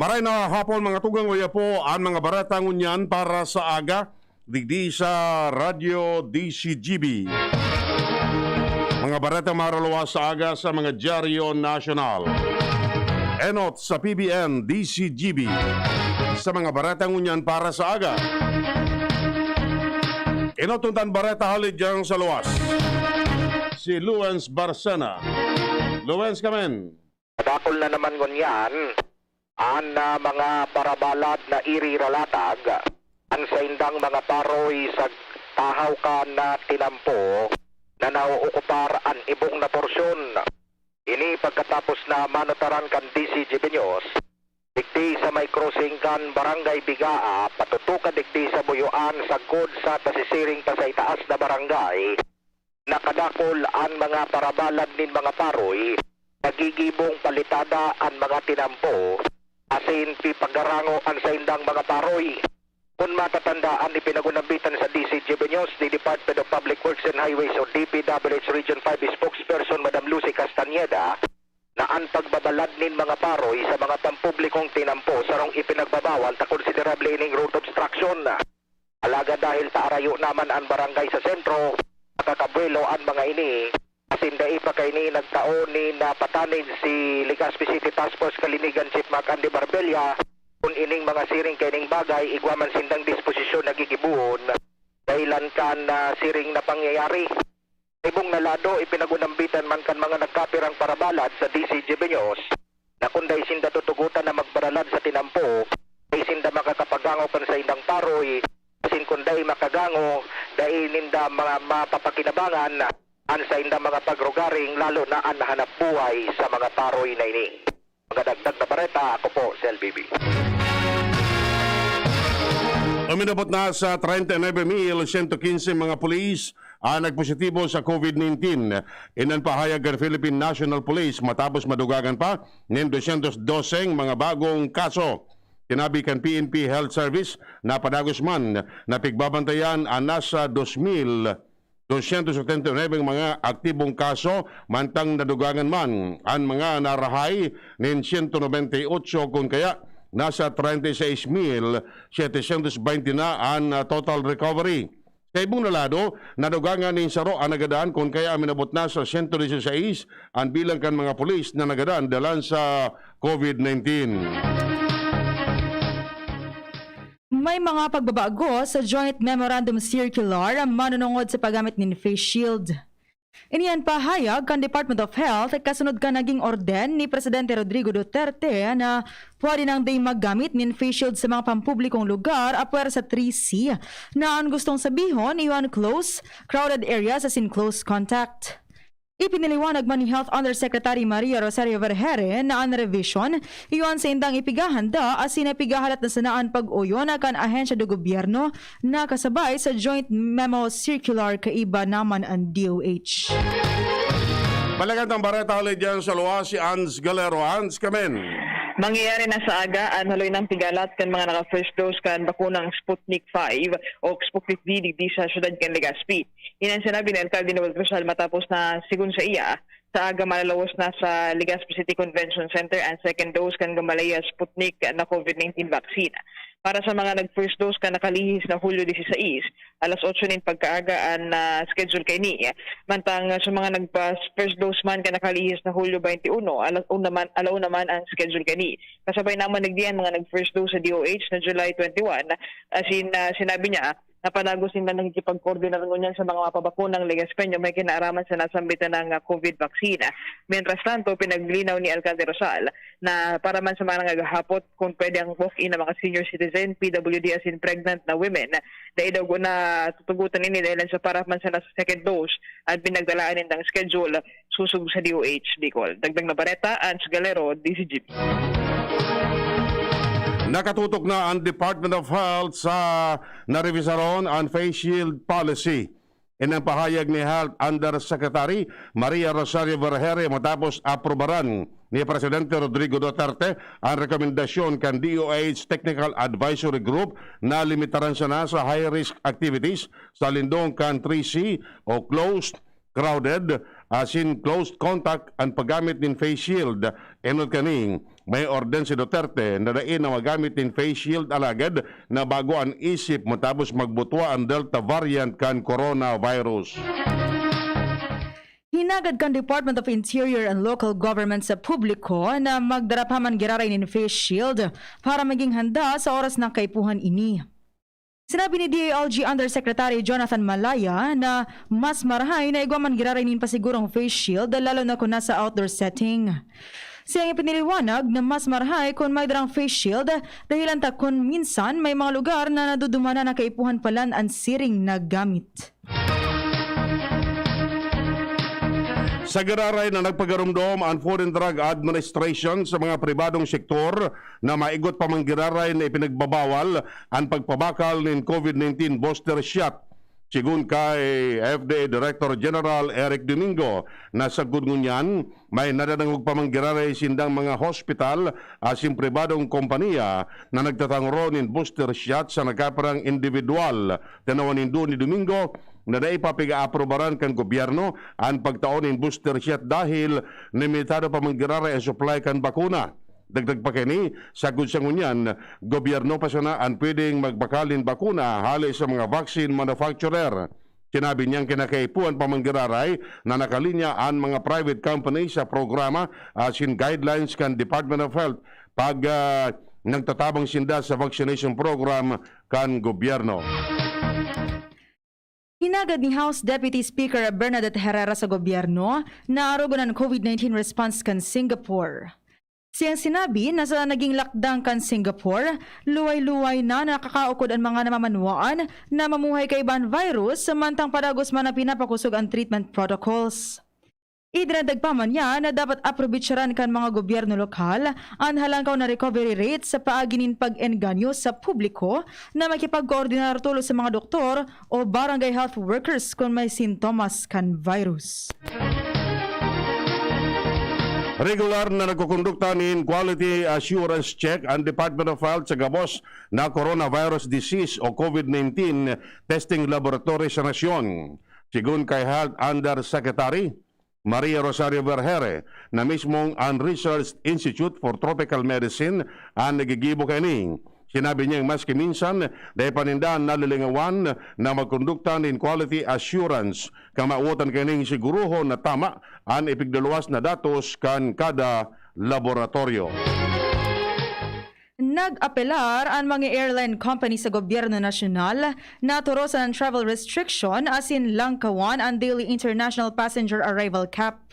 Maray na hapon mga tugang uya po ang mga baratang unyan para sa aga digdi sa Radyo DCGB. Mga baratang maralawa sa aga sa mga dyaryo nasyonal. Enot sa PBN DCGB sa mga baratang unyan para sa aga. Enot tuntan barata halid dyan sa luwas. Si Luens Barcena. Luens kamen. Dakol na naman ngunyan ang mga parabalad na iriralatag ang sa indang mga paroy sa tahaw ka na tinampo na nauukupar ang ibong na porsyon. Ini pagkatapos na manotaran kan DCGB News, digdi sa may crossing kan Barangay Bigaa, patutukan digdi sa buyuan sagod sa tasisiring pa sa itaas na barangay, nakadakol ang mga parabalad nin mga paroy, nagigibong palitada ang mga tinampo, asin pipagarango ang sa indang mga paroy. Kung matatandaan, ipinagunabitan sa DCGB News ni Department of Public Works and Highways o DPWH Region 5 spokesperson Madam Lucy Castañeda na ang pagbabalad nin mga paroy sa mga pampublikong tinampo sarong ipinagbabawal ta konsiderable ining road obstruction. Alaga dahil taarayo naman ang barangay sa sentro, nakakabuelo ang mga ini. Asin dai pa kay ni nagtaon ni napatanin si Legazpi City Task Force Kalinigan Chief Mark Andy Barbella kung ining mga siring kaining bagay igwaman sindang disposisyon nagigibuhon dahilan kan siring na pangyayari. Ibong nalado ipinagunambitan man kan mga nagkapirang parabalad sa DCGB News na kunday sinda tutugutan na magbaralad sa tinampo ay sinda makakapagango kan sa indang paroy asin kunday makagango dahil ninda mga mapapakinabangan ang sa indang mga pagrugaring lalo na ang nahanap buhay sa mga paroy na ini. Magdagdag na bareta, ako po si LBB. Uminabot na sa 39,115 mga pulis ang nagpositibo sa COVID-19. Inan pahayag ng Philippine National Police matapos madugagan pa ng 212 mga bagong kaso. Tinabi kan PNP Health Service na padagos man na pigbabantayan ang nasa 2,279 mga aktibong kaso mantang nadugangan man ang mga narahay ng 198 kung kaya nasa 36,720 na ang total recovery. Sa ibong nalado, nadugangan ng saro ang nagadaan kung kaya minabot na sa 116 ang bilang kan mga pulis na nagadaan dalan sa COVID-19. May mga pagbabago sa Joint Memorandum Circular ang manunungod sa paggamit ng face shield. Iniyan pahayag kan Department of Health kasunod ka naging orden ni Presidente Rodrigo Duterte na pwede nang day maggamit ng face shield sa mga pampublikong lugar apwer sa 3C na ang gustong sabihon iwan close, crowded areas as in close contact. Ipiniliwanag man ni Health Undersecretary Maria Rosario Vergere na ang revision iyon sa indang ipigahanda as sinapigahalat na sanaan pag-uyo na kan ahensya do gobyerno na kasabay sa Joint Memo Circular kaiba naman ang DOH. Balagantang bareta ulit dyan sa luwas si Ans Galero. Ans, kamen. Mangyayari na sa aga ang haloy ng pigalat kan mga naka-first dose kan bakunang Sputnik 5 o Sputnik V di sa syudad kan Legazpi. Yan ang sinabi ni Alcalde Noel Cruzal matapos na sigun sa iya sa aga malalawas na sa Legazpi City Convention Center ang second dose kan Gamaleya Sputnik na COVID-19 vaccine. Para sa mga nag-first dose ka nakalihis na Hulyo 16, alas 8 nin pagkaaga ang schedule kay ni. Mantang sa mga nag-first dose man ka nakalihis na Hulyo 21, alaw naman ang schedule kay ni. Kasabay naman nagdiyan mga nag-first dose sa DOH na July 21, as in sinabi niya, napanagos nila nagkipag-coordinar ngunyan sa mga mapabakunang Legazpeño may kinaaraman sa nasambitan ng COVID vaccine. Mientras tanto, pinaglinaw ni Alcalde Rosal na para man sa mga nagahapot kung pwede ang walk-in ng mga senior citizen, PWD as in pregnant na women, dahil daw na tutugutan nila dahil sa para man sa second dose at pinagdalaan nindang schedule susug sa DOH Bicol. Dagdag na bareta, Ans Galero, DCGB. Nakatutok na ang Department of Health sa narevisaron ang face shield policy. Inang pahayag ni Health Undersecretary Maria Rosario Vergere matapos aprobaran ni Presidente Rodrigo Duterte ang rekomendasyon kan DOH Technical Advisory Group na limitaran siya na sa high-risk activities sa lindong kan 3C o closed, crowded asin close contact ang paggamit ng face shield. Enod kaning may orden si Duterte na dain na magamit ng face shield alagad na bago ang isip matapos magbutwa ang Delta variant kan coronavirus. Hinagad kan Department of Interior and Local Government sa publiko na magdarapaman giraray ng face shield para maging handa sa oras ng kaipuhan ini. Sinabi ni DILG Undersecretary Jonathan Malaya na mas marahay na igwaman giraray nin pasigurong face shield lalo na kung nasa outdoor setting. Siyang ipiniliwanag na mas marahay kung may darang face shield dahilan ta kung minsan may mga lugar na nadudumana na kaipuhan palan ang siring na gamit. Sa giraray na nagpagarumdom ang Food and Drug Administration sa mga pribadong sektor na maigot pa mang giraray na ipinagbabawal ang pagpabakal ng COVID-19 booster shot. Sigun kay FDA Director General Eric Domingo na sa ngunyan, may nadanangog pa mang giraray sindang mga hospital asin pribadong kompanya na nagtatangro ng booster shot sa nagkaparang individual. Tanawan ni Domingo na naipapiga-aprobaran kan gobyerno ang pagtaon ng booster shot dahil limitado pa mang giraray ang supply kan bakuna. Dagdag pa kini, sagod sa ngunyan, gobyerno pa siya na ang pwedeng magbakalin bakuna hali sa mga vaccine manufacturer. Sinabi niyang kinakaipuan pa mang giraray na nakalinya ang mga private companies sa programa asin guidelines kan Department of Health pag nagtatabang sinda sa vaccination program kan gobyerno. Hinagad ni House Deputy Speaker Bernadette Herrera sa gobyerno na arugan ang COVID-19 response kan Singapore. Siyang sinabi na sa naging lockdown kan Singapore, luway-luway na nakakaukod ang mga namamanwaan na mamuhay kay ibang virus samantang padagos man na pinapakusog ang treatment protocols. Idinagdag pa man niya na dapat aprobitsaran kan mga gobyerno lokal ang halangkaw na recovery rate sa paaginin pag-enganyo sa publiko na makipag-koordinar tulo sa mga doktor o barangay health workers kung may sintomas kan virus. Regular na nagkukondukta ng quality assurance check ang Department of Health sa gabos na coronavirus disease o COVID-19 testing laboratory sa nasyon. Sigun kay Health Undersecretary Maria Rosario Vergere na mismong ang Research Institute for Tropical Medicine ang nagigibo kini. Sinabi niyang maski minsan dahil panindahan nalilingawan na magkondukta ng quality assurance kamautan kaning siguruho na tama ang ipigdaluwas na datos kan kada laboratorio. Nag-apelar ang mga airline company sa gobyerno nasyonal na turosan ang travel restriction asin langkawan ang daily international passenger arrival cap.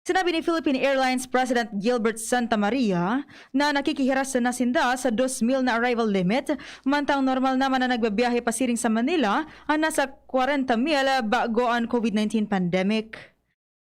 Sinabi ni Philippine Airlines President Gilbert Santa Maria na nakikihiras na sinda sa 2,000 na arrival limit mantang normal naman na nagbabiyahe pasiring sa Manila ang nasa 40,000 bago ang COVID-19 pandemic.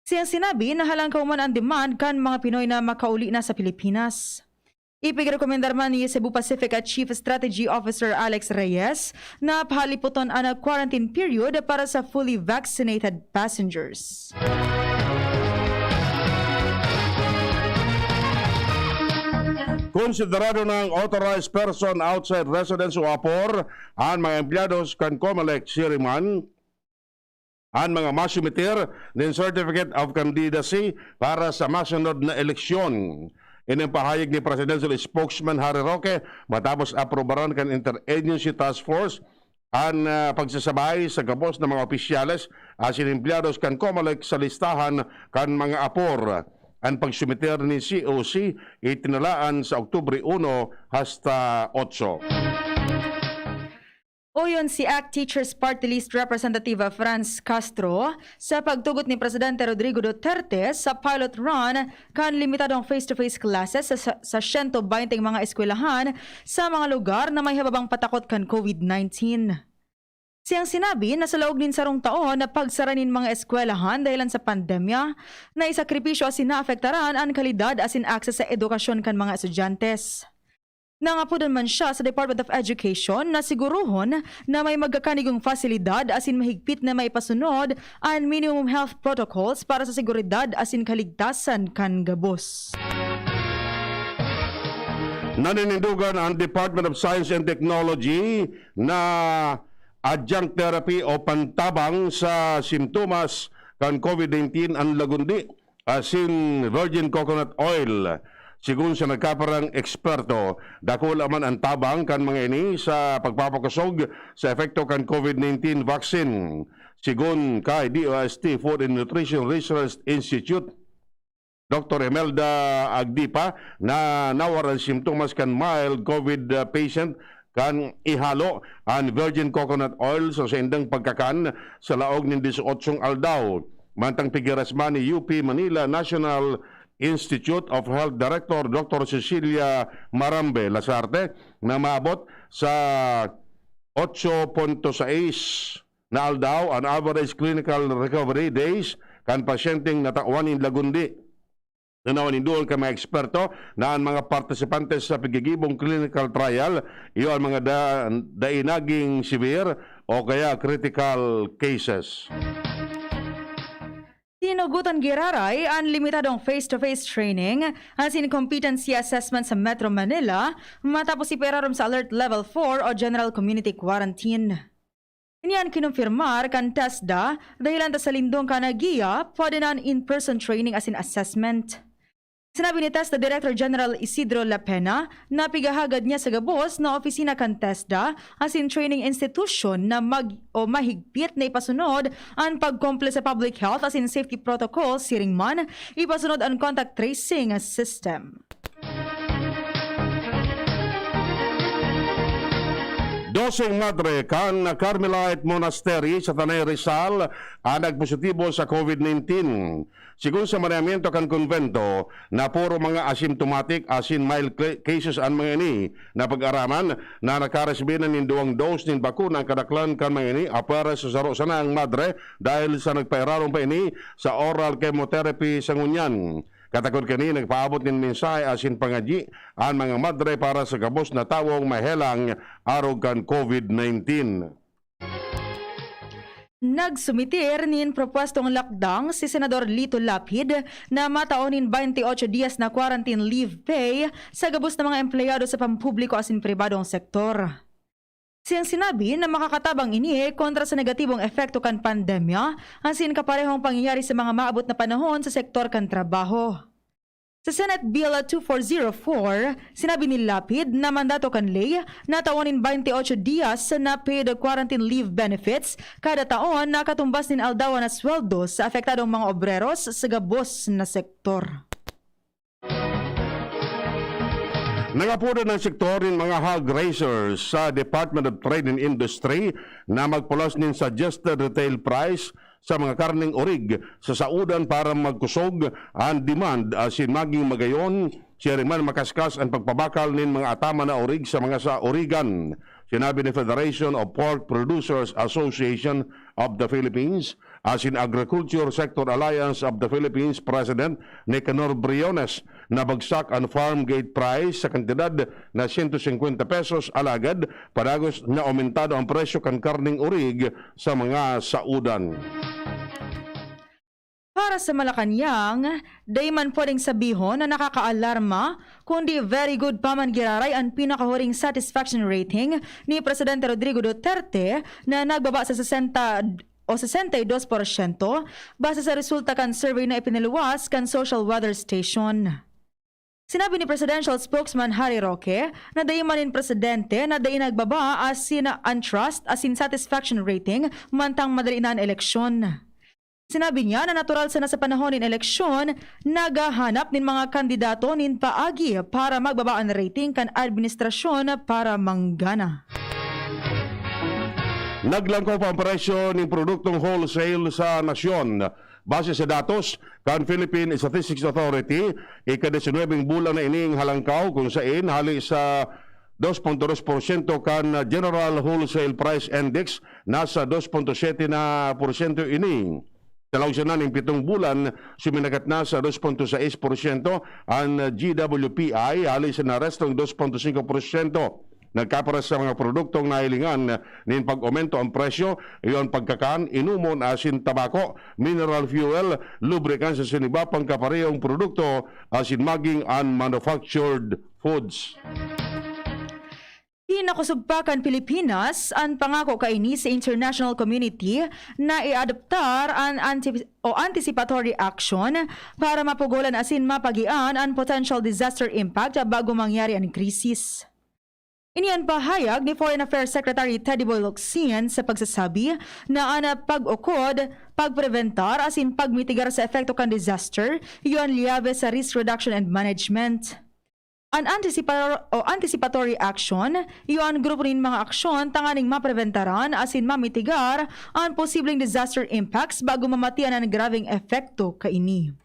Siyang sinabi na halangkaw man ang demand kan mga Pinoy na makauli na sa Pilipinas. Ipigrekomendar man ni Cebu Pacific at Chief Strategy Officer Alex Reyes na pahaliputon ang quarantine period para sa fully vaccinated passengers. Konsiderado ng authorized person outside residence o APOR ang mga empleados kan COMELEC Siriman ang mga masumitir ng Certificate of Candidacy para sa masunod na eleksyon. Pahayag ni Presidential Spokesman Harry Roque matapos aprobaran kan Interagency Task Force ang pagsasabay sa gabos ng mga opisyales asin empleados kan COMELEC sa listahan kan mga APOR. Ang pagsumiter ni COC itinalaan sa Oktubre 1 hasta 8. Uyon si ACT Teachers Party List Representative Franz Castro sa pagtugot ni Presidente Rodrigo Duterte sa pilot run kan limitadong face-to-face classes sa 120 mga eskwelahan sa mga lugar na may hababang patakot kan COVID-19. Siyang sinabi na sa loob din sarong taon na pagsaranin mga eskwelahan dahilan sa pandemya na isakripisyo asin naafektaran ang kalidad asin access sa edukasyon kan mga estudyantes. Nangapudan man siya sa Department of Education na siguruhon na may magkakanigong fasilidad asin mahigpit na may pasunod ang minimum health protocols para sa seguridad asin kaligtasan kan gabos. Naninindugan ang Department of Science and Technology na adjunct therapy o pantabang sa simptomas kan COVID-19 ang lagundi asin virgin coconut oil. Sigun sa nagkaparang eksperto, dakula man ang tabang kan mga ini sa pagpapakusog sa epekto kan COVID-19 vaccine. Sigun kay DOST Food and Nutrition Research Institute, Dr. Imelda Agdipa, na nawaran simptomas kan mild COVID patient kan ihalo ang virgin coconut oil sa indang pagkakan sa laog ng 18 aldaw. Mantang pigirasman ni UP Manila National Institute of Health Director Dr. Cecilia Marambe Lasarte na maabot sa 8.6 na aldaw ang average clinical recovery days kan pasyenteng natawan in lagundi. Nanawan doon ka mga eksperto na ang mga partisipantes sa pagigibong clinical trial, iyo ang mga dainaging severe o kaya critical cases. Tinugutan giraray ang limitadong face-to-face training asin competency assessment sa Metro Manila matapos iperarom sa Alert Level 4 o General Community Quarantine. Iniyan kinumpirmar kan TESDA dahilan ta sa lindong kanagiya pwede na in-person training asin assessment. Sinabi ni TESDA Director General Isidro Lapena na pigahagad niya sa gabos na opisina kan TESDA asin training institution na mahigpit na ipasunod ang pagkomple sa public health asin safety protocol siring man ipasunod ang contact tracing system. Dosing madre kan Carmelite Monastery sa Tanay Rizal ang nagpositibo sa COVID-19. Sigun sa manamiento kan konvento na puro mga asymptomatic asin mild cases ang mga ini na pag-araman na nakaresbinan ng 2 dose ng bakuna ang kadaklan kan mga ini apara sa saro sana ang madre dahil sa nagpairarong pa ini sa oral chemotherapy sa ngunyan. Katakod kani nagpaabot ng mensahe asin pangadyi ang mga madre para sa gabos na tawong mahelang arog kan COVID-19. Nagsumitir nin propwestong lockdown si Senador Lito Lapid na mataonin 28 dias na quarantine leave pay sa gabos ng mga empleyado sa pampubliko asin pribadong sektor. Siyang sinabi na makakatabang ini kontra sa negatibong epekto kan pandemya asin kaparehong pangyayari sa mga maabot na panahon sa sektor kan trabaho. Sa Senate Bill 2404, sinabi ni Lapid na mandato kan ley na taonin 28 dias na paid quarantine leave benefits kada taon na katumbas nin aldawan na sweldo sa apektadong mga obreros sa gabos na sektor. Nangapunan ng sektor ng mga hog raisers sa Department of Trade and Industry na magpulas nin suggested retail price sa mga karning orig sa saudan para magkusog ang demand asin maging magayon siya rin man makaskas ang pagpabakal nin mga atama na orig sa mga sa origan. Sinabi ni Federation of Pork Producers Association of the Philippines asin Agriculture Sector Alliance of the Philippines President Nicanor Briones na bagsak ang farm gate price sa kantidad na 150 pesos alagad padagos na aumentado ang presyo kan karning orig sa mga saudan. Para sa Malacanang, day man pwedeng sabihon na nakakaalarma, kundi very good pa man giraray ang pinakahuring satisfaction rating ni Presidente Rodrigo Duterte na nagbaba sa 60 o 62% base sa resulta kan survey na ipiniluwas kan Social Weather Station. Sinabi ni Presidential Spokesman Harry Roque na dayi manin presidente na dayi nagbaba asin untrust asin satisfaction rating mantang madali na ang eleksyon. Sinabi niya na natural sana sa panahon ng eleksyon, nagahanap nin mga kandidato nin paagi para magbaba ang rating kan administrasyon para manggana. Naglangko pa ang presyo ng produktong wholesale sa nasyon. Base sa datos, kan Philippine Statistics Authority, ika-19 bulan na ining halangkaw kung saan hali sa 2.2% kan General Wholesale Price Index nasa 2.7% ini. Talawag na ng 7 bulan, suminagat na sa 2.6% ang GWPI, halis na restong 2.5%. Nagkaparas sa mga produktong nahilingan ng pag-aumento ang presyo, iyon pagkakan, inumon, asin, tabako, mineral fuel, lubricants sa siniba, pangkaparehong produkto, asin maging unmanufactured foods. Pinakusugpakan Pilipinas ang pangako kaini sa international community na iadoptar ang anticipatory action para mapugulan asin mapagian ang potential disaster impact bago mangyari ang krisis. Iniyan pahayag ni Foreign Affairs Secretary Teddy Boy Locsin sa pagsasabi na ana pag-ukod, pagpreventar asin pagmitigar sa epekto kan disaster, iyon liyabe sa risk reduction and management. An anticipatory action, iyon grupo rin mga aksyon tanganing mapreventaran asin mamitigar ang posibleng disaster impacts bago mamatian ang grabing epekto kaini.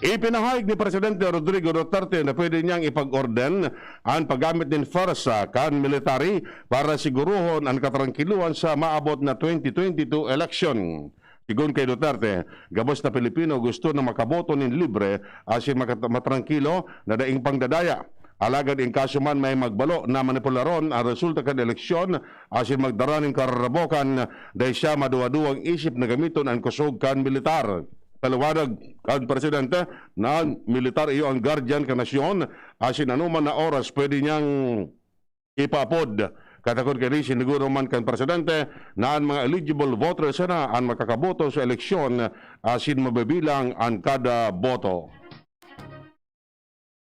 Ipinahayag ni Presidente Rodrigo Duterte na pwede niyang ipag-orden ang paggamit ng forsa kan military para siguruhon ang katrangkiluan sa maabot na 2022 election. Sigun kay Duterte, gabos na Pilipino gusto na makaboto nin libre asin matrangkilo na daing pangdadaya. Alagad in kaso man may magbalo na manipularon ang resulta kan eleksyon asin magdara ning kararabokan dahil siya maduwa-duwang isip na gamiton ang kusog kan militar. Paliwanag kan Presidente na militar iyo ang guardian kan nasyon asin anuman na oras pwede niyang ipapod. Katakot kini siniguro man kan Presidente na ang mga eligible voters na ang makakaboto sa eleksyon asin mabibilang ang kada boto.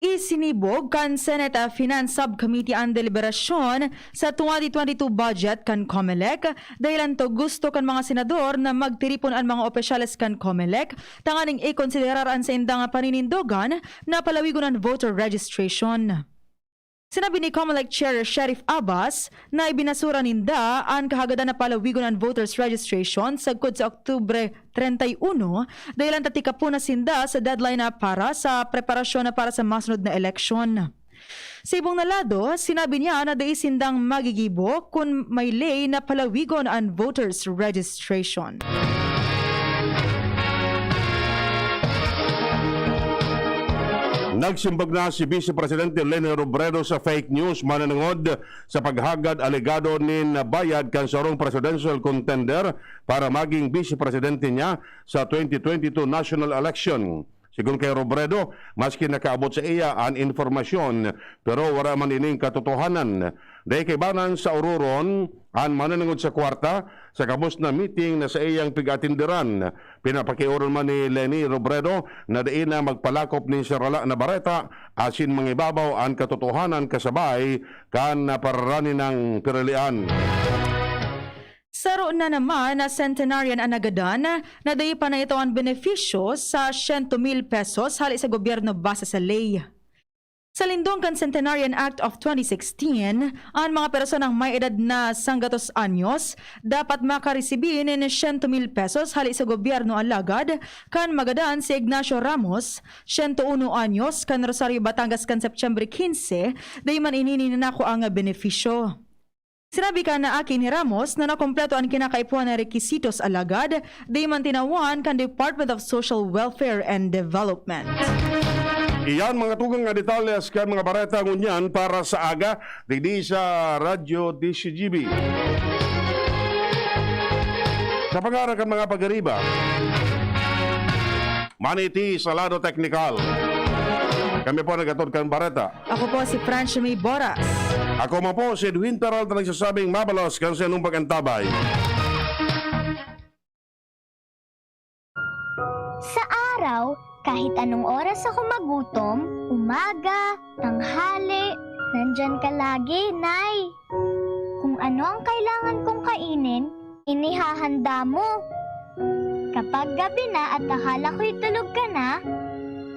Isinibog kan Senate Finance Subcommittee ang deliberasyon sa 2022 budget kan COMELEC dahil to gusto kan mga senador na magtiripon ang mga opisyales kan COMELEC tanganing ikonsideraraan sa indang paninindogan na palawigon ang voter registration. Sinabi ni COMELEC Chair Sheriff Abbas na ibinasura ninda ang kahagadan na palawigon ang voters registration sagkod sa Oktubre 31 dahil ang tatikapuna sinda sa deadline na para sa preparasyon na para sa masunod na eleksyon. Sa ibong nalado, sinabi niya na dai sindang magigibo kung may lay na palawigon ang voters registration. Nagsimbag na si Vice Presidente Leni Robredo sa fake news mananangod sa paghagad alegado nin bayad kan sarong presidential contender para maging Vice Presidente niya sa 2022 national election. Sigun kay Robredo, maski nakaabot sa iya ang informasyon pero wala man ining katotohanan. Dahil kay banan sa ururon, ang mananangod sa kwarta sa kabos na meeting na sa iyang pigatindiran. Pinapakiuron man ni Leni Robredo na diin na magpalakop ni Sirala na Bareta asin mangibabaw ang katotohanan kasabay kan napararani ng piralian. Saro na naman na centenarian ang nagadan na dahi pa na ito ang benepisyo sa 100,000 pesos hali sa gobyerno base sa ley. Sa lindong kan Centenarian Act of 2016, ang mga personang may edad na 100 anyos dapat makaresibin ng 100,000 pesos hali sa gobyerno alagad kan magadan si Ignacio Ramos, 101 anyos kan Rosario Batangas kan September 15, dahi man inini na nako ang benepisyo. Sinabi ka na akin ni Ramos na nakompleto ang kinakaipuan na requisitos alagad, dahi man tinawan kan Department of Social Welfare and Development. Iyan mga tugang nga detalles kan mga bareta ngunyan para sa aga didi sa Radyo DCGB. Sa pangarang kan mga pagariba, Maniti Salado Technical. Kami po nagatod kan bareta. Ako po si Francia May Boras. Ako man po si Edwin Taral na nagsasabing mabalos kan sa inyong pagantabay. Sa araw, kahit anong oras ako magutom, umaga, tanghali, nandyan ka lagi, Nay. Kung ano ang kailangan kong kainin, inihahanda mo. Kapag gabi na at akala ko'y tulog ka na,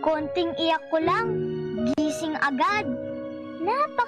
konting iyak ko lang, gising agad. Napaka